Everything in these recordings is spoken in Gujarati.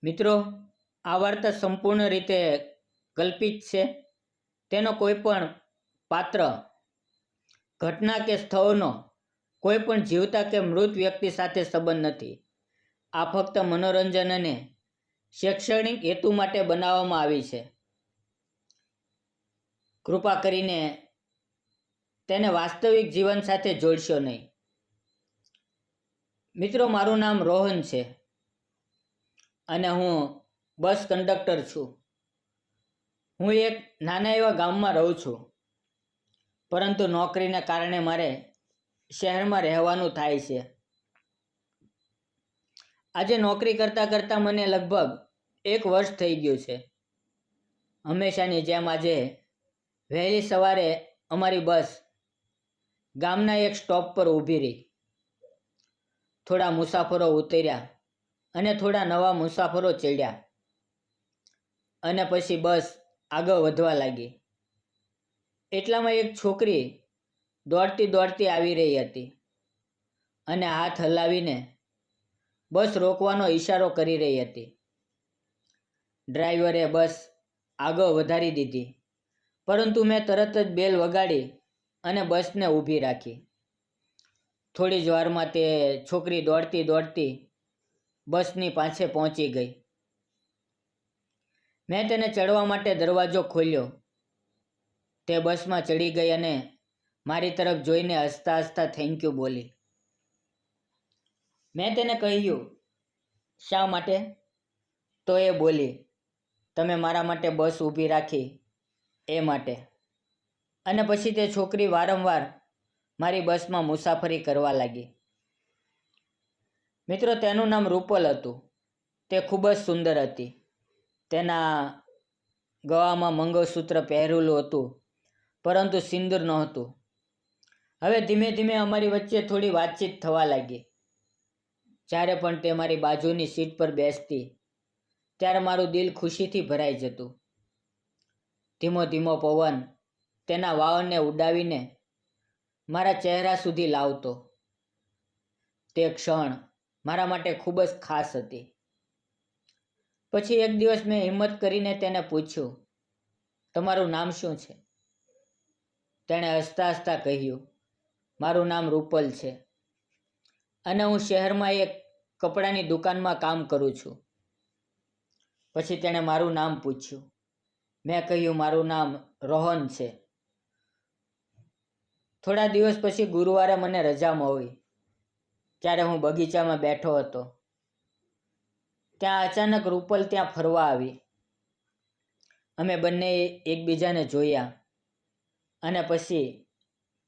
મિત્રો, આ વાર્તા સંપૂર્ણ રીતે કલ્પિત છે. તેનો કોઈ પણ પાત્ર, ઘટના કે સ્થળનો કોઈ પણ જીવતા કે મૃત વ્યક્તિ સાથે સંબંધ નથી. આ ફક્ત મનોરંજન અને શૈક્ષણિક હેતુ માટે બનાવવામાં આવી છે. કૃપા કરીને તેને વાસ્તવિક જીવન સાથે જોડશો નહીં. મિત્રો, મારું નામ રોહન છે અને હું બસ કંડક્ટર છું. હું એક નાના એવા ગામમાં રહું છું, પરંતુ નોકરીના કારણે મારે શહેરમાં રહેવાનું થાય છે. આજે નોકરી કરતાં કરતાં મને લગભગ 1 વર્ષ થઈ ગયું છે. હંમેશાની જેમ આજે વહેલી સવારે અમારી બસ ગામના એક સ્ટોપ પર ઊભી રહી. થોડા મુસાફરો ઉતર્યા અને થોડા નવા મુસાફરો ચડ્યા અને પછી બસ આગળ વધવા લાગી. એટલામાં એક છોકરી દોડતી દોડતી આવી રહી હતી અને હાથ હલાવીને બસ રોકવાનો ઈશારો કરી રહી હતી. ડ્રાઈવરે બસ આગળ વધારી દીધી, પરંતુ મેં તરત જ બેલ વગાડી અને બસને ઊભી રાખી. થોડી જ વારમાં તે છોકરી દોડતી દોડતી બસની પાસે પહોંચી ગઈ. મેં તેને ચડવા માટે દરવાજો ખોલ્યો. તે બસમાં ચડી ગઈ અને મારી તરફ જોઈને હસતા હસતા થેન્ક યુ બોલી. મેં તેને કહ્યું, શા માટે? તો એ બોલી, તમે મારા માટે બસ ઊભી રાખી એ માટે. અને પછી તે છોકરી વારંવાર મારી બસમાં મુસાફરી કરવા લાગી. મિત્રો, તેનું નામ રૂપલ હતું. તે ખૂબ જ સુંદર હતી. તેના ગળામાં મંગળસૂત્ર પહેરેલું હતું, પરંતુ સિંદૂર નહોતું. હવે ધીમે ધીમે અમારી વચ્ચે થોડી વાતચીત થવા લાગી. જ્યારે પણ તે મારી બાજુની સીટ પર બેસતી, ત્યારે મારું દિલ ખુશીથી ભરાઈ જતું. ધીમો ધીમો પવન તેના વાળને ઉડાવીને મારા ચહેરા સુધી લાવતો. તે ક્ષણ મારા માટે ખૂબ જ ખાસ હતી. પછી એક દિવસ મેં હિંમત કરીને તેને પૂછ્યું, તમારું નામ શું છે? તેણે હસતા હસતા કહ્યું, મારું નામ રૂપલ છે અને હું શહેરમાં એક કપડાની દુકાનમાં કામ કરું છું. પછી તેણે મારું નામ પૂછ્યું. મેં કહ્યું, મારું નામ રોહન છે. થોડા દિવસ પછી ગુરુવારે મને રજા મળી. ત્યારે હું બગીચામાં બેઠો હતો. ત્યાં અચાનક રૂપલ ત્યાં ફરવા આવી. અમે બંને એકબીજાને જોયા અને પછી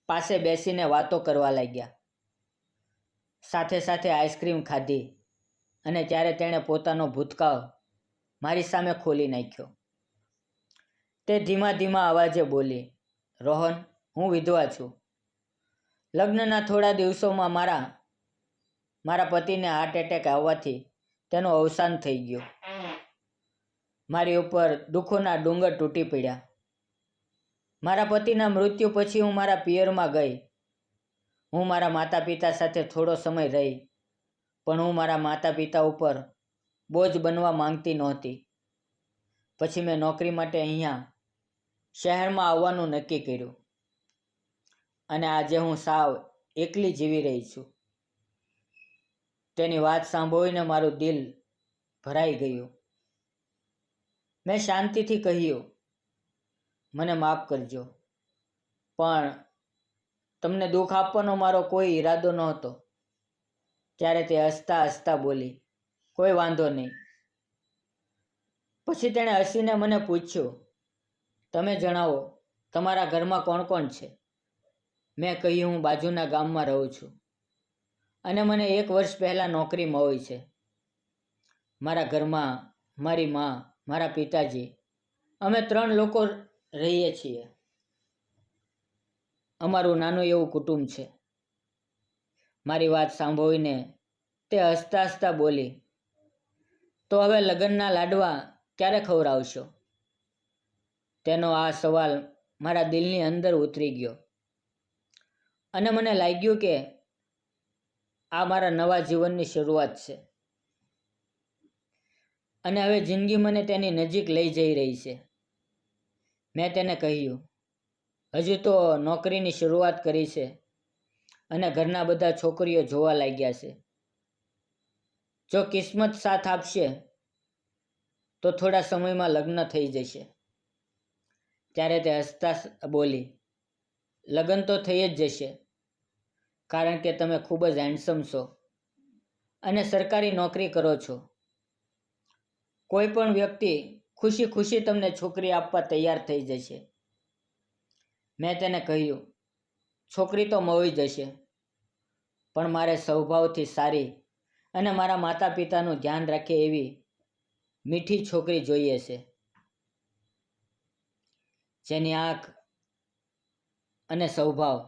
પાસે બેસીને વાતો કરવા લાગ્યા. સાથે સાથે આઈસ્ક્રીમ ખાધી અને ત્યારે તેણે પોતાનો ભૂતકાળ મારી સામે ખોલી નાખ્યો. તે ધીમા ધીમા અવાજે બોલી, રોહન, હું વિધવા છું. લગ્નના થોડા દિવસોમાં મારા પતિને હાર્ટ એટેક આવવાથી તેનું અવસાન થઈ ગયું. મારી ઉપર દુઃખોના ડુંગર તૂટી પડ્યા. મારા પતિના મૃત્યુ પછી હું મારા પિયરમાં ગઈ. હું મારા માતા પિતા સાથે થોડો સમય રહી, પણ હું મારા માતા પિતા ઉપર બોજ બનવા માંગતી નહોતી. પછી મેં નોકરી માટે અહીંયા શહેરમાં આવવાનું નક્કી કર્યું અને આજે હું સાવ એકલી જીવી રહી છું. તેની વાત સાંભળીને મારું દિલ ભરાઈ ગયું. મેં શાંતિથી કહ્યું, મને માફ કરજો, પણ તમને દુઃખ આપવાનો મારો કોઈ ઈરાદો નહોતો. ત્યારે તે હસતા હસતા બોલી, કોઈ વાંધો નહીં. પછી તેણે હસીને મને પૂછ્યું, તમે જણાવો, તમારા ઘરમાં કોણ કોણ છે? મેં કહ્યું, હું બાજુના ગામમાં રહું છું અને મને 1 વર્ષ પહેલાં નોકરી મળી છે. મારા ઘરમાં મારી મા, મારા પિતાજી, અમે 3 લોકો રહીએ છીએ. અમારું નાનું એવું કુટુંબ છે. મારી વાત સાંભળીને તે હસતા હસતા બોલી, તો હવે લગ્નના લાડવા ક્યારે ખવડાવશો? તેનો આ સવાલ મારા દિલની અંદર ઉતરી ગયો અને મને લાગ્યું કે આ મારા નવા જીવનની શરૂઆત છે. અને હવે જિંદગી મને તેની નજીક લઈ જઈ રહી છે. મેં તેને કહ્યું, હજુ તો નોકરીની શરૂઆત કરી છે અને ઘરના બધા છોકરીઓ જોવા લાગ્યા છે. જો કિસ્મત સાથ આપશે તો થોડા સમયમાં લગ્ન થઈ જશે. ત્યારે તે હસતા બોલી, લગ્ન તો થઈ જ જશે, કારણ કે તમે ખૂબ જ હેન્ડસમ છો અને સરકારી નોકરી કરો છો. કોઈ પણ વ્યક્તિ ખુશી ખુશી તમને છોકરી આપવા તૈયાર થઈ જશે. મેં તેને કહ્યું, છોકરી તો મળી જશે, પણ મારે સ્વભાવથી સારી અને મારા માતા પિતાનું ધ્યાન રાખે એવી મીઠી છોકરી જોઈએ છે, જેની આંખ અને સ્વભાવ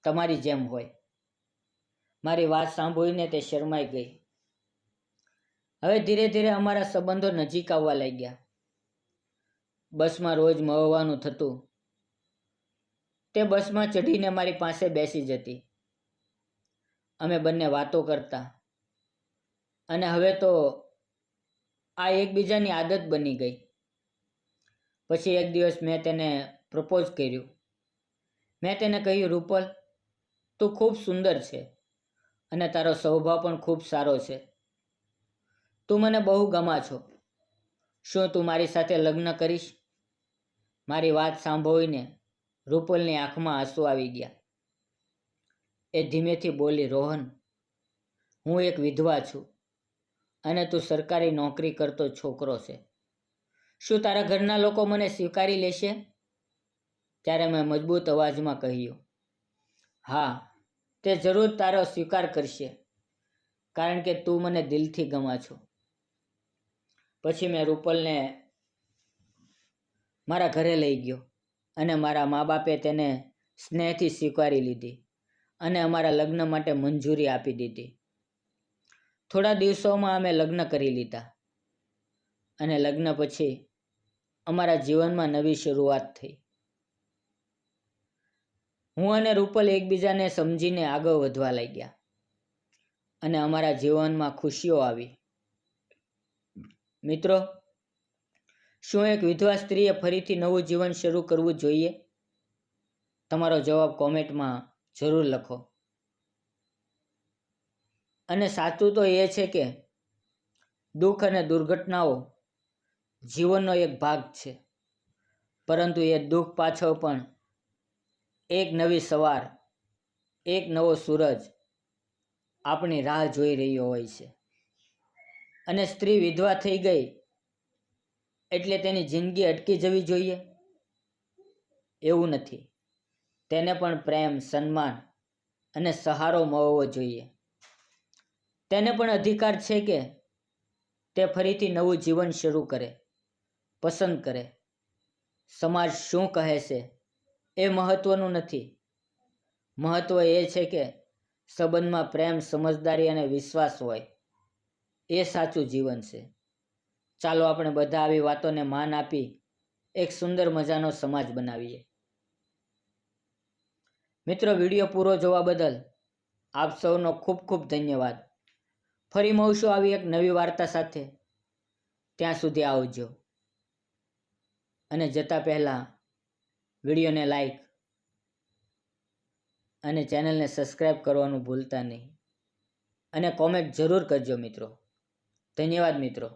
તમારી જેમ હોય. મારી વાત સાંભળીને તે શરમાઈ ગઈ. હવે ધીરે ધીરે અમારા સંબંધો નજીક આવવા લાગ્યા. બસમાં રોજ મળવાનું થતું. તે બસમાં ચઢીને મારી પાસે બેસી જતી. અમે બંને વાતો કરતા અને હવે તો આ એકબીજાની આદત બની ગઈ. પછી એક દિવસ મેં તેને પ્રપોઝ કર્યું. મેં તેને કહ્યું, રૂપલ, તું ખૂબ સુંદર છે અને તારો સ્વભાવ પણ ખૂબ સારો છે. તું મને બહુ ગમા છો. શું તું મારી સાથે લગ્ન કરીશ? મારી વાત સાંભળીને રૂપલની આંખમાં આંસુ આવી ગયા. એ ધીમેથી બોલી, રોહન, હું એક વિધવા છું અને તું સરકારી નોકરી કરતો છોકરો છે. શું તારા ઘરના લોકો મને સ્વીકારી લેશે? ત્યારે મેં મજબૂત અવાજમાં કહ્યું, હા, તે જરૂર તારો સ્વીકાર કરશે, કારણ કે તું મને દિલથી ગમા છો. પછી મેં રૂપલને મારા ઘરે લઈ ગયો અને મારા મા બાપે તેને સ્નેહથી સ્વીકારી લીધી અને અમારા લગ્ન માટે મંજૂરી આપી દીધી. થોડા દિવસોમાં અમે લગ્ન કરી લીધા અને લગ્ન પછી અમારા જીવનમાં નવી શરૂઆત થઈ. હું અને રૂપલ એકબીજાને સમજીને આગળ વધવા લાગ્યા અને અમારા જીવનમાં ખુશીઓ આવી. મિત્રો, શું એક વિધવા સ્ત્રીએ ફરીથી નવું જીવન શરૂ કરવું જોઈએ? તમારો જવાબ કોમેન્ટમાં જરૂર લખો. અને સાચું તો એ છે કે દુઃખ અને દુર્ઘટનાઓ જીવનનો એક ભાગ છે, પરંતુ એ દુઃખ પાછળ પણ એક નવી સવાર, એક નવો સૂરજ આપણી રાહ જોઈ રહ્યો હોય છે. અને સ્ત્રી વિધવા થઈ ગઈ એટલે તેની જિંદગી અટકી જવી જોઈએ એવું નથી. તેને પણ પ્રેમ, સન્માન અને સહારો મળવો જોઈએ. તેને પણ અધિકાર છે કે તે ફરીથી નવું જીવન શરૂ કરે, પસંદ કરે. સમાજ શું કહે છે એ મહત્વનું નથી. મહત્વ એ છે કે સંબંધમાં પ્રેમ, સમજદારી અને વિશ્વાસ હોય. એ સાચું જીવન છે. ચાલો આપણે બધા આવી વાતોને માન આપી એક સુંદર મજાનો સમાજ બનાવીએ. મિત્રો, વિડીયો પૂરો જોવા બદલ આપ સૌનો ખૂબ ખૂબ ધન્યવાદ. ફરી મળશું આવી એક નવી વાર્તા સાથે. ત્યાં સુધી આવજો. અને જતા પહેલાં વિડીયોને લાઈક અને ચેનલને સબસ્ક્રાઈબ કરવાનું ભૂલતા નહીં. અને કોમેન્ટ જરૂર કરજો મિત્રો. ધન્યવાદ મિત્રો.